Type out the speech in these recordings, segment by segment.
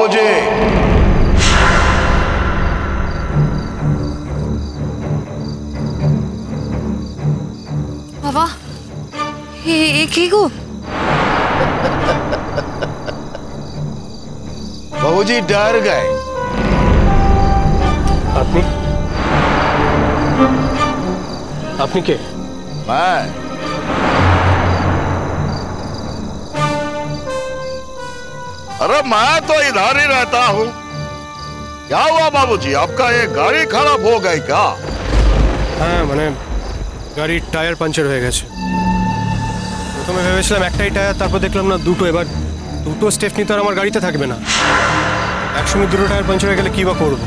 बाबूजी। बाबा ये की गो? बाबूजी डर गए। আপনি কে? मैं अरे मैं तो इधर ही रहता हूँ। क्या हुआ बाबूजी, आपका ये गाड़ी खराब हो गई क्या? হ্যাঁ মানে গাড়ির টায়ার পাঞ্চার হয়ে গেছে। প্রথমে ভেবেছিলাম একটাই টায়ার, তারপর দেখলাম না দুটো। এবার দুটো স্টেপনি তো আর আমার গাড়িতে থাকবে না। একসঙ্গে দুটো টায়ার পাঞ্চার হয়ে গেলে কি বা করবো?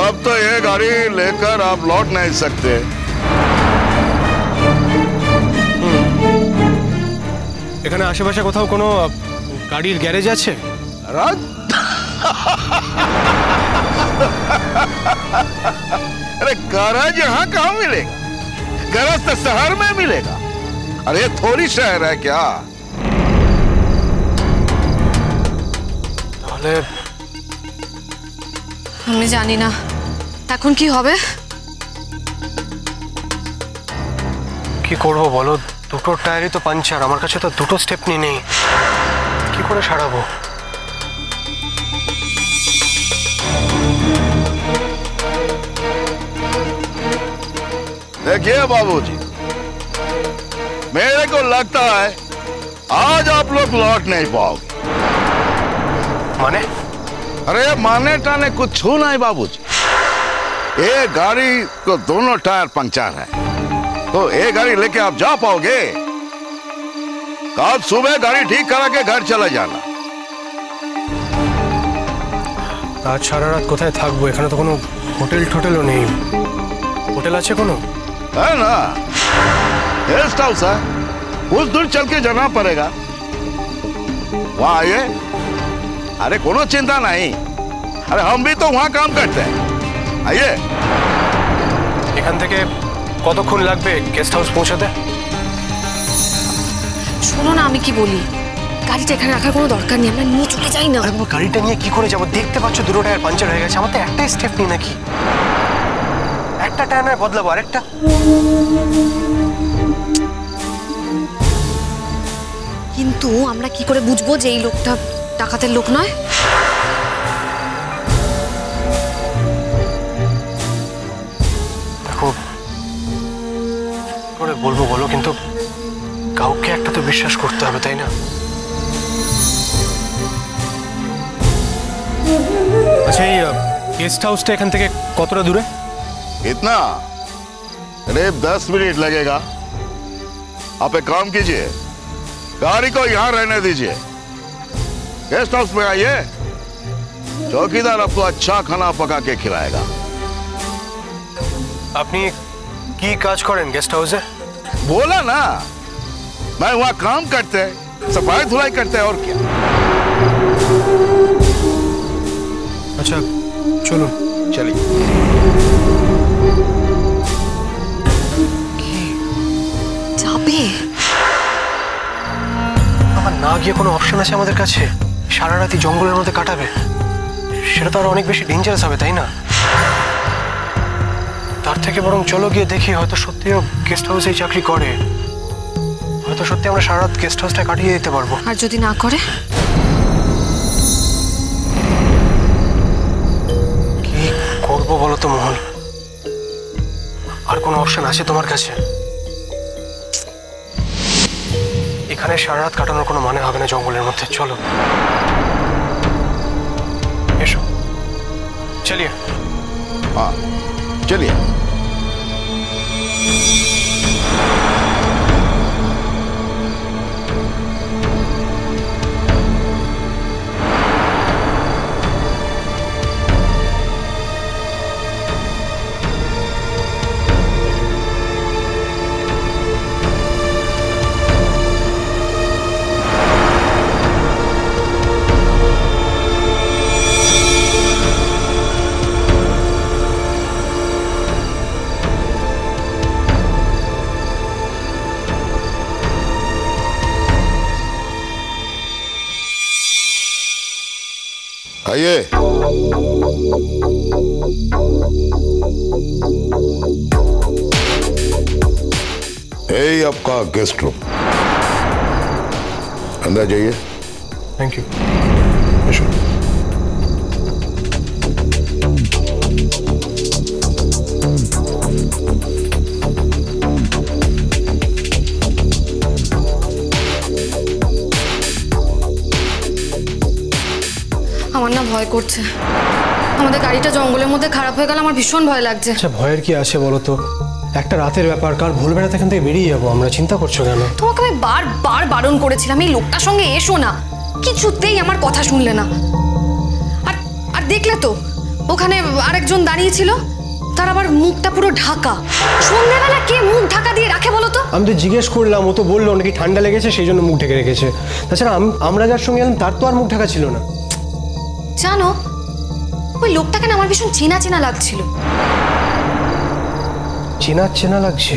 अब तो ये गाड़ी लेकर आप लौट नहीं सकते। এখানে আশেপাশে কোথাও কোনো গাড়ির গ্যারেজ আছে? अरे गैराज यहाँ कहाँ मिलेगा? गैराज तो शहर में मिलेगा। अरे थोड़ी शहर है क्या? তাহলে আমি জানি না এখন কি হবে। কি করব বলো, দুটো টায়ারই তো পাঞ্চার, আমার কাছে তো দুটো স্টেপনি নেই, কি করে সারাবো? देखिए बाबूजी, मेरे को लगता है आज आप लोग लौट नहीं पाओगे। মানে? अरे माने टाने कुछ छू नहीं बाबूजी। ये गाड़ी को दोनों टायर पंक्चर है, तो ये गाड़ी लेके आप जा पाओगे? कल सुबह गाड़ी ठीक करा के घर चला जाना। আজ সারা রাত কোথায় থাকবো? এখানে তো কোনো হোটেল টোটেলও নেই। হোটেল আছে কোনো? है ना, गेस्ट हाउस है, कुछ दूर चल के जाना पड़ेगा। वहां आइए। अरे कोनो चिंता नहीं, अरे हम भी तो वहां काम करते हैं। आइए। এখান থেকে কতক্ষণ লাগবে গেস্ট হাউস পৌঁছাতে? শোনো না আমি কি বলি, গাড়িটা এখানে রাখার কোনো দরকার নেই, আমরা নিয়ে চলে যাই না। আরে বাবা, গাড়িটা নিয়ে কি করে যাবো? দেখতে পাচ্ছ দুটো টায়ার পাঞ্চার হয়ে গেছে, আমার তো একটাই স্টেপ নেই নাকি? একটা টায়ার নয় বদলাবো আরেকটা। কিন্তু আমরা কি করে বুঝবো যে এই লোকটা ডাকাতের লোক নয়? দেখো করে বলবো বলো, কিন্তু কাউকে একটা তো বিশ্বাস করতে হবে, তাই না? আচ্ছা এই গেস্ট হাউসটা এখান থেকে কতটা দূরে? इतना करीब 10 मिनट लगेगा। आप एक काम कीजिए, गाड़ी को यहाँ रहने दीजिए, गेस्ट हाउस में आइए, चौकीदार आपको अच्छा खाना पका के खिलाएगा। আপনি কি কাজ করেন গেস্ট হাউসে? बोला ना, मैं वहाँ काम करते हैं, सफाई धुलाई करते हैं, और क्या। আচ্ছা চলুন। चलिए। যাবে? আমার না গিয়ে কোনো অপশন আছে আমাদের কাছে? সারা রাতি জঙ্গলের মধ্যে কাটাবে, সেটা তো আরো অনেক বেশি ডেঞ্জারাস হবে, তাই না? তার থেকে বরং চলো গিয়ে দেখি, হয়তো সত্যিও গেস্ট হাউসেই চাকরি করে, হয়তো সত্যি আমরা সারা রাত গেস্ট হাউসটা কাটিয়ে দিতে পারবো। আর যদি না করে? কি করবো বলো তো মোহন, আর কোনো অপশন আছে তোমার কাছে? এখানে সারা রাত কাটানোর কোনো মানে হবে না জঙ্গলের মধ্যে, চলো এসো চলিয়ে। हाँ चलिए। आइए। यही आपका गेस्ट रूम, अंदर जाइए। Thank you. আমার না ভয় করছে, আমাদের গাড়িটা জঙ্গলের মধ্যে খারাপ হয়ে গেল, আমার ভীষণ ভয় লাগছে। আচ্ছা ভয়ের কি আছে বলো তো, একটা রাতের ব্যাপার, কাল ভোরবেলা এখান থেকে বেরিয়ে যাবো আমরা, চিন্তা করছো কেন? তোমাকে আমি বারবার বারণ করেছিলাম এই লোকটার সঙ্গে এসো না, কিছুতেই আমার কথা শুনলে না। আর আর দেখলে তো ওখানে আরেকজন দাঁড়িয়ে ছিল, তার আবার মুখটা পুরো ঢাকা। সন্ধ্যাবেলা কে মুখ ঢাকা দিয়ে রাখে বলো তো? আমি তো জিজ্ঞেস করলাম, ও তো বললো নাকি ঠান্ডা লেগেছে সেই জন্য মুখ ঢেকে রেখেছে। তাছাড়া আমরা যার সঙ্গে এলাম তার তো আর মুখ ঢাকা ছিল না। জানো ওই লোকটাকে না আমার ভীষণ চেনা চেনা লাগছিল। চেনা চেনা লাগছে?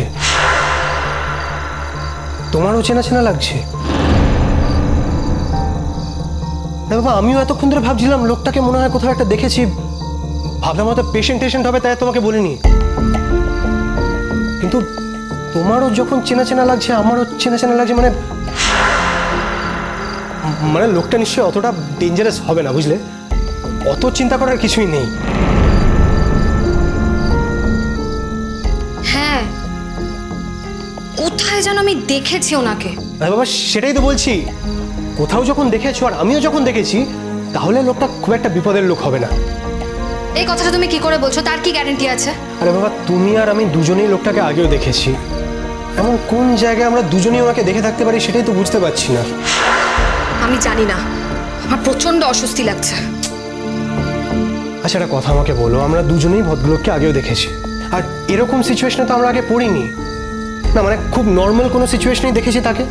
তোমারও চেনা চেনা লাগছে? বাবা আমিও এতক্ষণ ধরে ভাবছিলাম লোকটাকে মনে হয় কোথাও একটা দেখেছি, ভাবলাম হয়তো পেশেন্ট হবে তাই তোমাকে বলিনি। কিন্তু তোমারও যখন চেনা চেনা লাগছে আমারও চেনা চেনা লাগছে, মানে মানে লোকটা নিশ্চয়ই অতটা ডেঞ্জারাস হবে না, বুঝলে? অত চিন্তা করার কিছুই নেই। হ্যাঁ কোথায় যেন আমি দেখেছি ওনাকে। আরে বাবা সেটাই তো বলছি, কোথাও যখন দেখেছো আর আমিও যখন দেখেছি, তাহলে লোকটা খুব একটা বিপদের লোক হবে না। এই কথাটা তুমি কি করে বলছো? তার কি গ্যারান্টি আছে? আরে বাবা তুমি আর আমি দুজনেই লোকটাকে আগেও দেখেছি, এমন কোন জায়গায় আমরা দুজনেই ওনাকে দেখে থাকতে পারি সেটাই তো বুঝতে পারছি না। আমি জানি না, আমার প্রচন্ড অস্বস্তি লাগছে। আচ্ছা একটা কথা আমাকে বলো, আমরা দুজনেই ভদ্রলোককে আগেও দেখেছি, আর এরকম সিচুয়েশনে তো আমরা আগে পড়িনি না, মানে খুব নর্মাল কোনো সিচুয়েশনেই দেখেছি তাকে,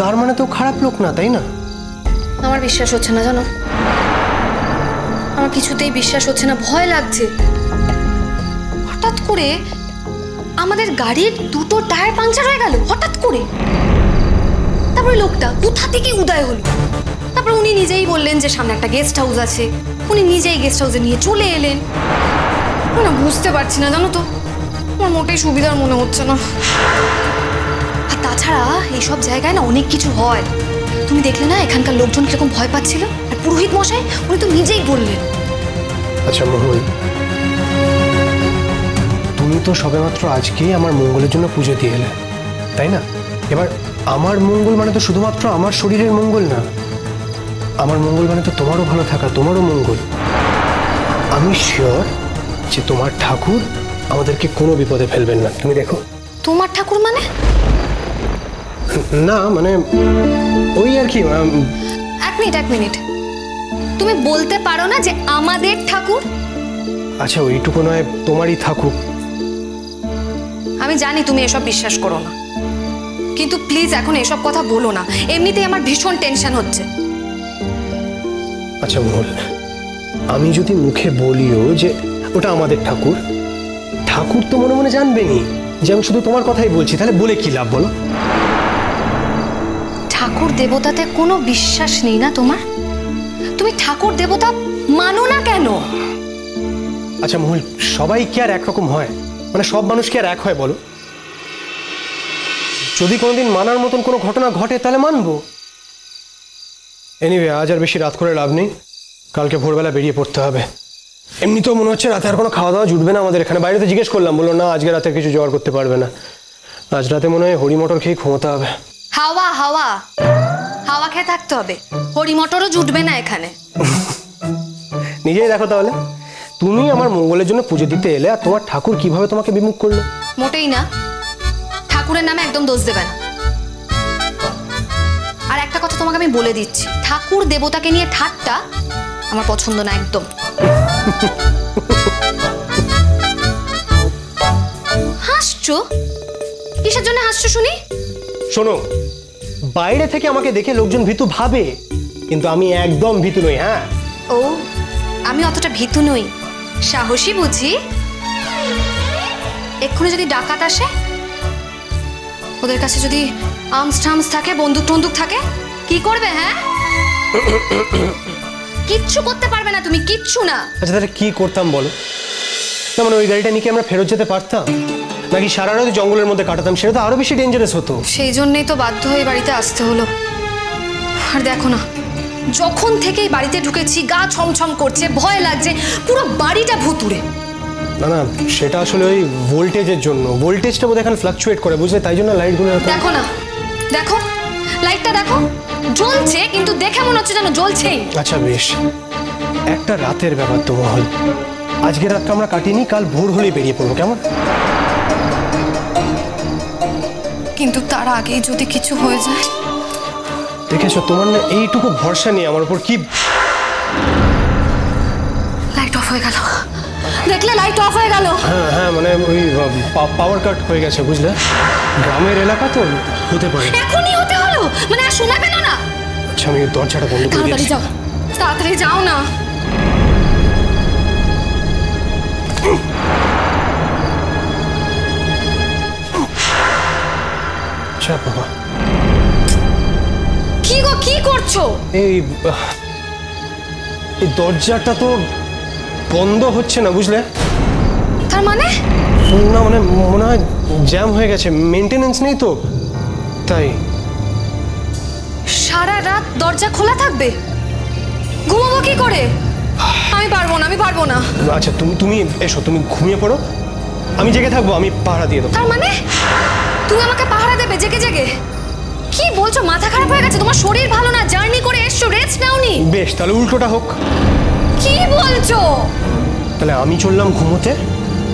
তার মানে তো খারাপ লোক না, তাই না? আমার বিশ্বাস হচ্ছে না জানো, আমার কিছুতেই বিশ্বাস হচ্ছে না, ভয় লাগছে। হঠাৎ করে আমাদের গাড়ির দুটো টায়ার পাংচার হয়ে গেল হঠাৎ করে, তারপরে লোকটা কোথা থেকে উদয় হলো। তারপর উনি নিজেই বললেন যে সামনে একটা গেস্ট হাউস আছে, উনি নিজেই গেস্ট হাউসে নিয়ে চলে এলেন। না বুঝতে পারছি না জানো তো, আমার মোটেই সুবিধার মনে হচ্ছে না। আর তাছাড়া এইসব জায়গায় না অনেক কিছু হয়, তুমি দেখলে না এখানকার লোকজন কিরকম ভয় পাচ্ছিল। আর পুরোহিত মশাই উনি তো নিজেই বললেন। আচ্ছা মহুল, তুমি তো সবেমাত্র আজকেই আমার মঙ্গলের জন্য পুজো দিয়ে এলে, তাই না? এবার আমার মঙ্গল মানে তো শুধুমাত্র আমার শরীরের মঙ্গল না, আমার মঙ্গল মানে তো তোমারও ভালো থাকা, তোমারও মঙ্গল। আমি শিওর যে তোমার ঠাকুর আমাদেরকে কোনো বিপদে ফেলবেন না, তুমি দেখো। তোমার ঠাকুর মানে? না মানে ওই আর কি। এক মিনিট, তুমি বলতে পারো না যে আমাদের ঠাকুর? আচ্ছা ওইটুকু নয়, তোমারই থাকুক। আমি জানি তুমি এসব বিশ্বাস করো না, কিন্তু প্লিজ এখন এসব কথা বলো না, এমনিতেই আমার ভীষণ টেনশন হচ্ছে। আচ্ছা মহুল, আমি যদি মুখে বলিও যে ওটা আমাদের ঠাকুর, ঠাকুর তো মনে মনে জানবেনি যে আমি শুধু তোমার কথাই বলছি, তাহলে বলে কি লাভ বলো? ঠাকুর দেবতাতে কোনো বিশ্বাস নেই না তোমার? তুমি ঠাকুর দেবতা মানো না কেন? আচ্ছা মহুল, সবাই কি আর একরকম হয়? মানে সব মানুষ কি আর এক হয় বলো? যদি কোনোদিন মানার মতন কোনো ঘটনা ঘটে তাহলে মানবো। এনিওয়ে আজ আর বেশি রাত করে লাভ নেই, কালকে ভোরবেলা বেরিয়ে পড়তে হবে। এমনিতেও মনে হচ্ছে রাতে আর কোনো খাওয়া দাওয়া জুটবে না আমাদের এখানে। বাইরে তো জিজ্ঞেস করলাম, বললো না আজকে রাতে কিছু জোগাড় করতে পারবে না, আজ রাতে মনে হয় হরি মটর খেয়ে ঘুমোতে হবে। হাওয়া হাওয়া হাওয়া খেয়ে থাকতে হবে, হরি মটরও জুটবে না এখানে। নিজেই দেখো তাহলে, তুমি আমার মঙ্গলের জন্য পুজো দিতে এলে আর তোমার ঠাকুর কিভাবে তোমাকে বিমুখ করলো। মোটেই না, ঠাকুরের নামে একদম দোষ দেবে না। আর একটা কথা তোমাকে আমি বলে দিচ্ছি, ঠাকুর দেবতাকে নিয়ে ঠাট্টা আমার পছন্দ না একদম। হাসছো? কিসের জন্য হাসছো শুনি? শোনো, বাইরে থেকে আমাকে দেখে লোকজন ভীতু ভাবে, কিন্তু আমি একদম ভীতু নই। হ্যাঁ ও, আমি অতটা ভীতু নই, সাহসী বুঝি। এক্ষুনি যদি ডাকাত আসে, ওদের কাছে যদি আর্মস টার্মস থাকে, বন্দুক টন্দুক থাকে, কি করবে? হ্যাঁ কিচ্ছু করতে পারবে না তুমি, কিচ্ছু না। আচ্ছা তাহলে কি করতাম বলো? না মানে ওই গাড়িটা নিয়ে কি আমরা ফেরত যেতে পারতাম, নাকি সারা রাত জঙ্গলের মধ্যে কাটাতাম? সেটা তো আরো বেশি ডেঞ্জারাস হতো। সেই জন্যই তো বাধ্য হয়ে বাড়িতে আসতে হলো। আর দেখো না, যখন থেকেই বাড়িতে ঢুকেছি গা ছমছম করছে, ভয় লাগছে, পুরো বাড়িটা ভুতুড়ে। না না, সেটা আসলে ওই ভোল্টেজের জন্য। ভোল্টেজটা বোধহয় এখানে ফ্লাকচুয়েট করে, বুঝলে, তাই জন্য লাইটগুলো। দেখো না, দেখো লাইটটা দেখো, জ্বলছে কিন্তু দেখে মনে হচ্ছে যেন জ্বলছেই। আচ্ছা বেশ, একটা রাতের ব্যাপার তো মহল। আজকের রাতটা আমরা কাটিনি, কাল ভোর হলেই বেরিয়ে পড়বো, কেমন? কিন্তু তার আগেই যদি কিছু হয়ে যায়। দেখেছো, তোমার না এইটুকু ভরসা নিয়ে আমার উপর কি। লাইট অফ হয়ে গেল, দেখলে লাইট অফ হয়ে গেল। হ্যাঁ হ্যাঁ, মানে ওই পাওয়ার কাট হয়ে গেছে, বুঝলে, গ্রামের এলাকা তো হতে পারে। এখনই হতে হলো, মানে আর শোনা পেল না। আচ্ছা আমি দরজাটা বন্ধ করে তাড়াতাড়ি দিচ্ছি। যাও, তাড়াতাড়ি যাও না। আচ্ছা বাবা, কি গো, কি করছো? এই দরজাটা তো বন্ধ হচ্ছে না, বুঝলে। তার মানে? না মানে মনে হয় জ্যাম হয়ে গেছে, মেনটেনেন্স নেই তো তাই। সারা রাত দরজা খোলা থাকবে? ঘুমাবো কি করে? আমি পারবো না, আমি পারবো না। আচ্ছা তুমি এসো, তুমি ঘুমিয়ে পড়ো, আমি জেগে থাকবো, আমি পাহারা দিয়ে দেবো। তার মানে তুমি আমাকে পাহারা দেবে জেগে জেগে? কি বলছো, মাথা খারাপ হয়ে গেছে? তোমার শরীর ভালো না, জার্নি করে এসছো, রেস্ট নাওনি? বেশ, তাহলে উল্টোটা হোক। কি বলছো? তাহলে আমি চললাম ঘুমোতে,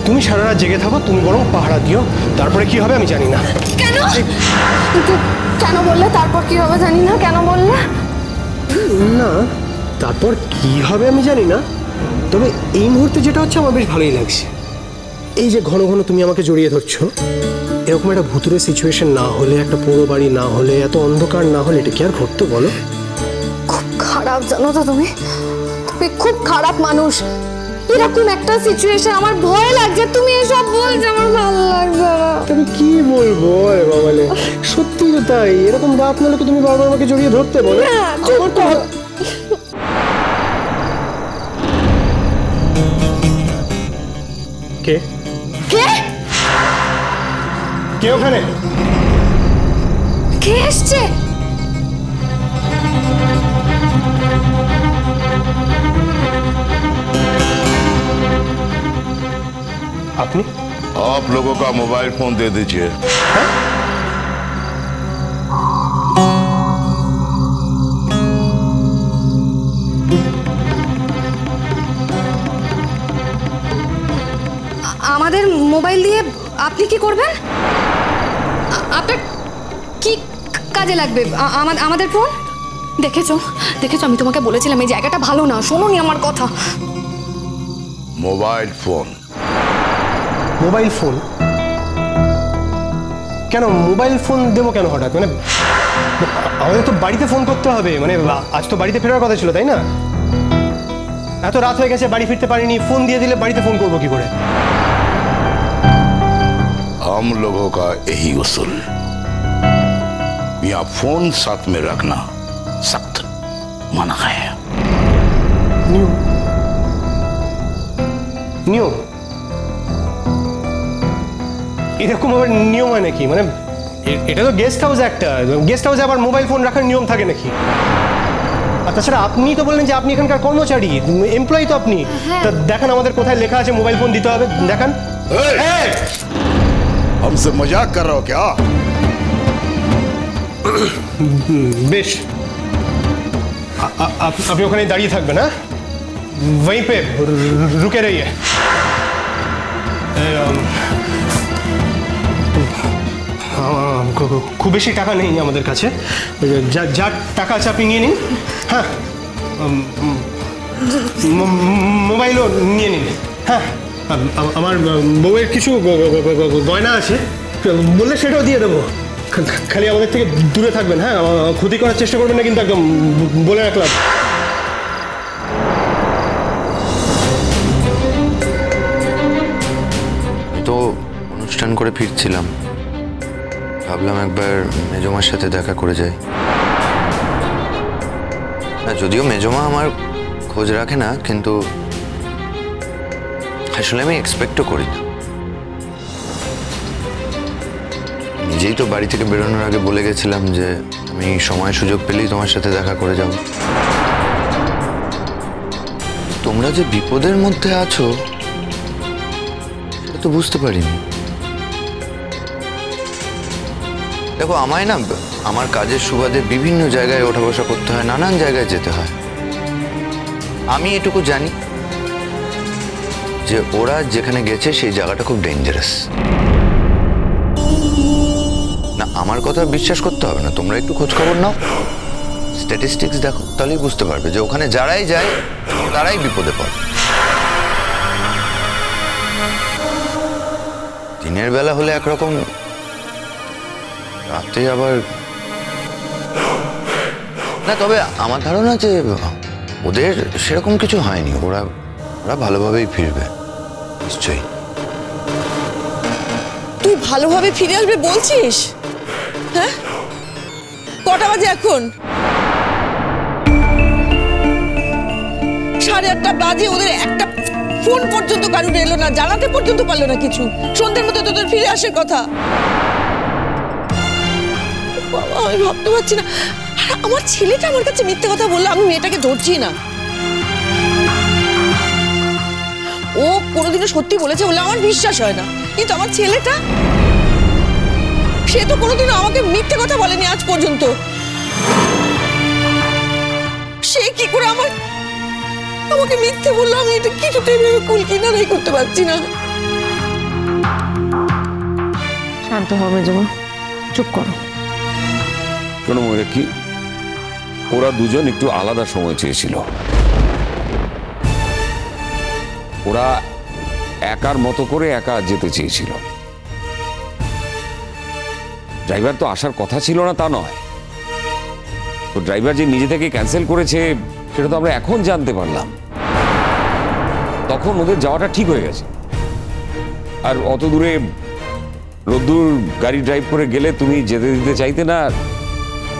তুমি সারা রাত জেগে থাকো, তুমি বরং পাহারা দিও, তারপরে কি হবে আমি জানি না। কেন? কেন বললে তারপর কি হবে জানি না? কেন বললে? না, তারপর কি হবে আমি জানি না, তবে এই মুহূর্তে যেটা হচ্ছে আমার বেশ ভালোই লাগছে। এই যে ঘন ঘন তুমি আমাকে জড়িয়ে ধরছো, এরকম একটা ভুতুরে সিচুয়েশন না হলে, একটা পুরো বাড়ি না হলে, এত অন্ধকার না হলে এটা কি আর ঘটতো বলো? খুব খারাপ জানো তো তুমি, তুমি খুব খারাপ মানুষ। এরকম একটা সিচুয়েশন আমার ভয় লাগছে, তুমি এসব বলছো, আমার ভালো লাগছে না। তবে কি বলবো রে বাবালে, সত্যি তো তাই। এরকম রাত নাহলে তো তুমি বারবার আমাকে জড়িয়ে ধরতে বলো। আমার তো কে কে কে ওখানে? কে এসছে? আপনি? आप लोगों का मोबाइल फोन दे दीजिए। আমাদের মোবাইল দিয়ে আপনি কি করবেন? আপনার কি কাজে লাগবে আমাদের ফোন? দেখেছো দেখেছো, আমি তোমাকে বলেছিলাম এই জায়গাটা ভালো না, শোনোনি আমার কথা। Mobile phone. মোবাইল ফোন কেন? মোবাইল ফোন দেবো কেন হঠাৎ? মানে আমাদের তো বাড়িতে ফোন করতে হবে, মানে আজ তো বাড়িতে ফেরার কথা ছিল, তাই না? এত রাত হয়ে গেছে, বাড়ি ফিরতে পারিনি, ফোন দিয়ে দিলে বাড়িতে ফোন করবো কি করে? हम लोगों का यही उसूल, यहाँ फोन साथ में रखना सख्त मना है। নিয়ম? নিয়ম? এরকম আবার নিয়ম হয় নাকি? মানে এটা তো গেস্ট হাউস, একটা গেস্ট হাউসে আবার মোবাইল ফোন রাখার নিয়ম থাকে নাকি? আর তাছাড়া আপনি তো বললেন যে আপনি এখানকার কর্মচারী, এমপ্লয়ি তো আপনি। তা দেখান আমাদের কোথায় লেখা আছে মোবাইল ফোন দিতে হবে, দেখান। हमसे मजाक कर रहे हो क्या? বেশ, আপনি ওখানে দাঁড়িয়ে থাকবেন, হ্যাঁ, वहीं पे रुके रहिए। খুব বেশি টাকা নেই আমাদের কাছে, যা টাকা আছে আপনি নিয়ে নিন। হ্যাঁ, মোবাইলও নিয়ে নিন। হ্যাঁ, আমার বউয়ের কিছু গয়না আছে, বললে সেটাও দিয়ে দেবো। খালি আমাদের থেকে দূরে থাকবেন, হ্যাঁ, ক্ষতি করার চেষ্টা করবেন না কিন্তু, একদম বলে রাখলাম। তো অনুষ্ঠান করে ফিরছিলাম, ভাবলাম একবার মেজমার সাথে দেখা করে যাই। যদিও মেজমা আমার খোঁজ রাখে না, কিন্তু আসলে আমি এক্সপেক্টও করি না। নিজেই তো বাড়ি থেকে বেরোনোর আগে বলে গেছিলাম যে আমি সময় সুযোগ পেলেই তোমার সাথে দেখা করে যাব। তোমরা যে বিপদের মধ্যে আছো সেটা তো বুঝতে পারিনি। দেখো, আমায় না আমার কাজের সুবাদে বিভিন্ন জায়গায় ওঠা বসা করতে হয়, নানান জায়গায় যেতে হয়। আমি এটুকু জানি যে ওরা যেখানে গেছে সেই জায়গাটা খুব ডেঞ্জারাস। না, আমার কথা বিশ্বাস করতে হবে না, তোমরা একটু খোঁজ খবর নাও, স্ট্যাটিস্টিক্স দেখো, তাহলেই বুঝতে পারবে যে ওখানে যারাই যায় তারাই বিপদে পড়ে। দিনের বেলা হলে একরকম, রাতে আবার না। তবে আমার ধারণা যে ওদের সেরকম কিছু হয়নি, ওরা ভালোভাবেই ফিরবে নিশ্চয়ই। তুই ভালোভাবে ফিরে আসবে বলছিস? হ্যাঁ, কটা বাজে এখন? 8:30 বাজে, ওদের একটা ফোন পর্যন্ত কারুর এলো না, জানাতে পর্যন্ত পারলো না কিছু। সন্ধ্যের মধ্যে তোদের ফিরে আসার কথা। বাবা, আমি ভাবতে পারছি না। আমার ছেলেটা আমার কাছে মিথ্যে কথা বললো, আমি মেয়েটাকে ধরছি না। ও কোনোদিনও সত্যি বলেছে বলে আমার বিশ্বাস হয় না, কিন্তু আমার ছেলেটা, সে তো কোনোদিনও আমাকে মিথ্যে কথা বলেনি আজ পর্যন্ত। সে কি করে আমাকে মিথ্যে বললো? আমি এটা কিছুতেই ভেবে কুল কিনারাই করতে পারছি না। শান্ত হও মেজমা, চুপ করো। শোনো ময়ূরাক্ষী, ওরা দুজন একটু আলাদা সময় চেয়েছিল। ওরা একার মতো করে একা যেতে চেয়েছিল। ড্রাইভার তো আসার কথা ছিল না তা নয়, তো ড্রাইভার যে নিজে থেকে ক্যান্সেল করেছে সেটা তো আমরা এখন জানতে পারলাম। তখন ওদের যাওয়াটা ঠিক হয়ে গেছে। আর অত দূরে রোদ্দুর গাড়ি ড্রাইভ করে গেলে তুমি যেতে দিতে চাইতে না,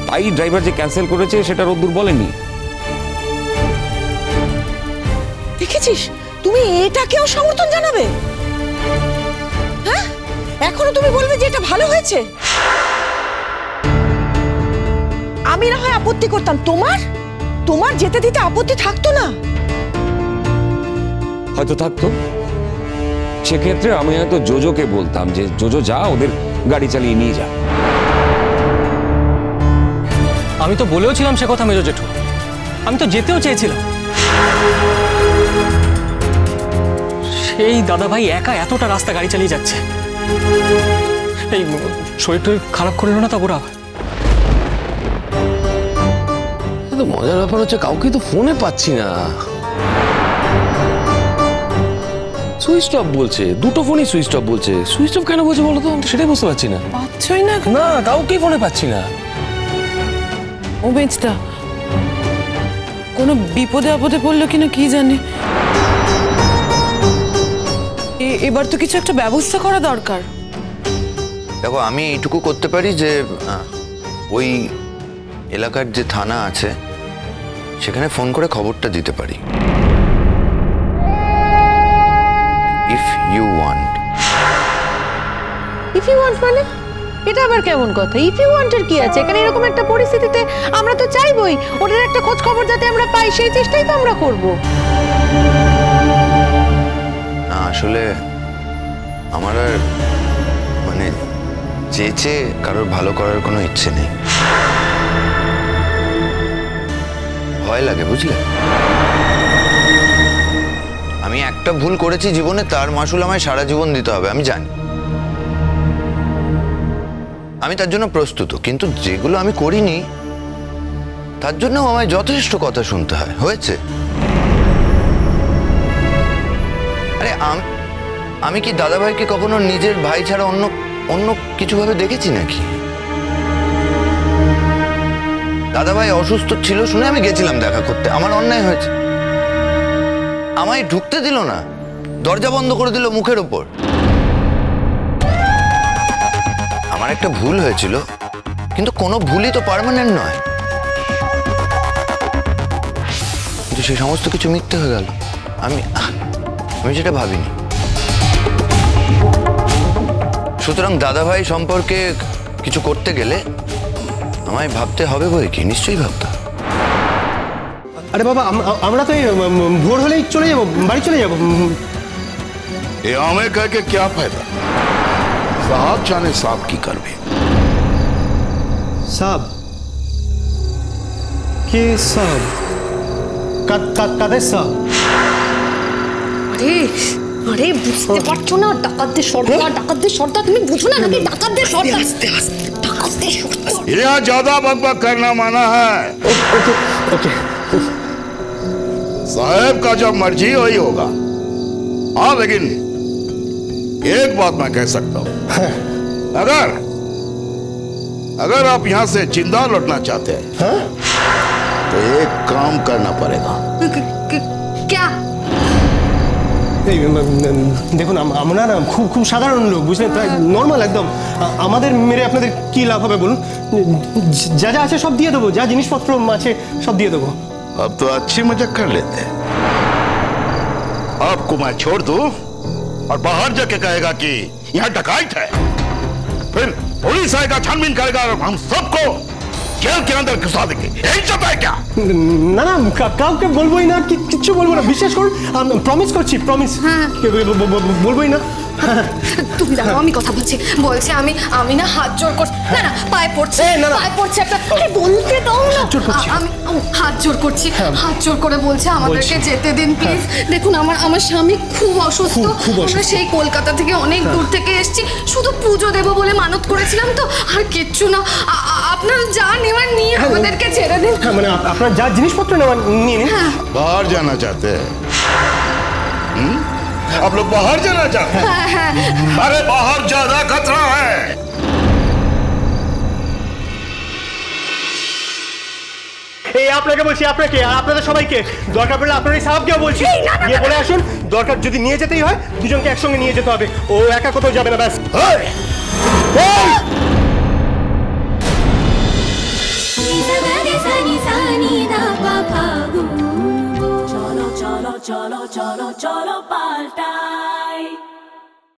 তাই ড্রাইভার যে ক্যান্সেল করেছে সেটা রোদ্দুর বলেনি। দেখেছিস, তুমি এটাকেও সমর্থন জানাবে? হ্যাঁ, এখনো তুমি বলবে যে এটা ভালো হয়েছে? আমি না হয় আপত্তি করতাম, তোমার যেতে দিতে আপত্তি থাকতো না? হয়তো থাকতো। সেক্ষেত্রে আমি হয়তো জোজোকে বলতাম যে জোজো যা, ওদের গাড়ি চালিয়ে নিয়ে যা। আমি তো বলেও ছিলাম সে কথা মেজো জেঠু, আমি তো যেতেও চেয়েছিলাম। সেই দাদা ভাই একা এতটা রাস্তা গাড়ি চালিয়ে যাচ্ছে, এই শরীরটা খারাপ করলো না? তারপর মজার ব্যাপার হচ্ছে কাউকে তো ফোনে পাচ্ছি না, সুইচ অফ বলছে, দুটো ফোনই সুইচ অফ বলছে। সুইচ অফ কেন বলছে বলো তো, আমি তো সেটাই বুঝতে পারছি না। পাচ্ছই না? না, কাউকেই ফোনে পাচ্ছি না। ও বেঞ্চটা কোনো বিপদে আপদে পড়লো কিনা কি জানে। এবার তো কিছু একটা ব্যবস্থা করা দরকার। দেখো, আমি এইটুকু করতে পারি যে ওই এলাকার যে থানা আছে সেখানে ফোন করে খবরটা দিতে পারি। ইফ ইউ ওয়ান্ট মানে এটা আবার কেমন কথা? ইফ ইউ ওয়ান্টের কি আছে এখানে? এরকম একটা পরিস্থিতিতে আমরা তো চাইবই ওদের একটা খোঁজ খবর যাতে আমরা পাই, সেই চেষ্টাই তো আমরা করব। না, আসলে আমার আর মানে চেয়ে কারোর ভালো করার কোনো ইচ্ছে নেই। ভয় লাগে, বুঝলে? আমি একটা ভুল করেছি জীবনে, তার মাসুল আমায় সারা জীবন দিতে হবে, আমি জানি। আমি তার জন্য প্রস্তুত, কিন্তু যেগুলো আমি করিনি তার জন্য আমায় যথেষ্ট কথা শুনতে হয়। হয়েছে? আরে আমি কি দাদাভাইকে কখনো নিজের ভাই ছাড়া অন্য কিছু ভাবে দেখেছি নাকি? দাদাভাই অসুস্থ ছিল শুনে আমি গেছিলাম দেখা করতে, আমার অন্যায় হয়েছে। আমায় ঢুকতে দিল না, দরজা বন্ধ করে দিল মুখের ওপর। আমার একটা ভুল হয়েছিল, কিন্তু কোনো ভুলই তো পার্মানেন্ট নয়। কিন্তু সেই সমস্ত কিছু মিথ্যে হয়ে গেল। আমি সেটা ভাবিনি। সুতরাং দাদাভাই সম্পর্কে কিছু করতে গেলে আমায় ভাবতে হবে বই কি, নিশ্চয়ই ভাবতে। আরে বাবা, আমরা তো ভোর হলেই চলে যাবো, বাড়ি চলে যাবো। ये हमें कह के क्या फायदा? साहब जाने साहब की कर भी। সাব কে? সাব কাদের সাব? আরে আরে বুঝতে পারছো না? ডাকাতদের সর্দার, ডাকাতদের সর্দার। তুমি বুঝো না নাকি? ডাকাতদের সর্দার, ডাকাতদের সর্দার। यहाँ ज्यादा बकबक करना माना है। ওকে। साहब का जब मर्जी वही होगा। हाँ, लेकिन एक बात मैं कह सकता हूं, अगर आप यहां से जिंदा लौटना चाहते हैं तो एक काम करना पड़ेगा। क्या? দেখুন, আমরা না খুব সাধারণ লোক, বুঝলেন? প্রায় নর্মাল একদম। আমাদের মেরে আপনাদের কি লাভ হবে বলুন? যা যা আছে সব দিয়ে দেবো, যা জিনিসপত্র আছে সব দিয়ে দেবো। अब तो अच्छी मजाक कर लेते हैं। आपको मैं छोड़ दूं और बाहर जाके कहेगा कि यहाँ डकैत है, फिर पुलिस आएगा, छानबीन करेगा और हम सबको जेल के अंदर घुसा देंगे। यही चाहता है क्या? না না, কাউকে বলবোই না, কিচ্ছু বলবো না, বিশ্বাস করুন। প্রমিস করছি, প্রমিস। বলবোই না। তুমি দাঁড়াও, আমি কথা বলছি। বলছে আমি না হাত জোর করছি। না না, পায়ে পড়ছে, পায়ে পড়ছে একটা। আরে বলতে দাও না। আমি হাত জোর করছি, হাত জোর করে বলছে আমাদেরকে যেতে দিন প্লিজ। দেখুন, আমার স্বামী খুব অসুস্থ। আমরা সেই কলকাতা থেকে অনেক দূর থেকে এসেছি, শুধু পুজো দেবো বলে মানত করেছিলাম, তো আর কিচ্ছু না। আপনারা যা নেওয়ার নিয়ে আমাদেরকে ছেড়ে দিন। মানে আপনার যা জিনিসপত্র নেওয়ার নিয়ে নিন। बाहर जाना चाहते हैं? आप लोग बाहर जाना चाहते हैं? अरे बाहर ज्यादा खतरा है। এই আপনাকে বলছি, আপনাকে আর আপনাদের সবাইকে, দরকার পড়লে আপনার এই সাহেবকেও বলছি, গিয়ে বলে আসুন। দরকার যদি নিয়ে যেতেই হয়, দুজনকে একসঙ্গে নিয়ে যেতে হবে। ও একা কোথাও যাবে না, ব্যাস। cholo cholo cholo cholo palta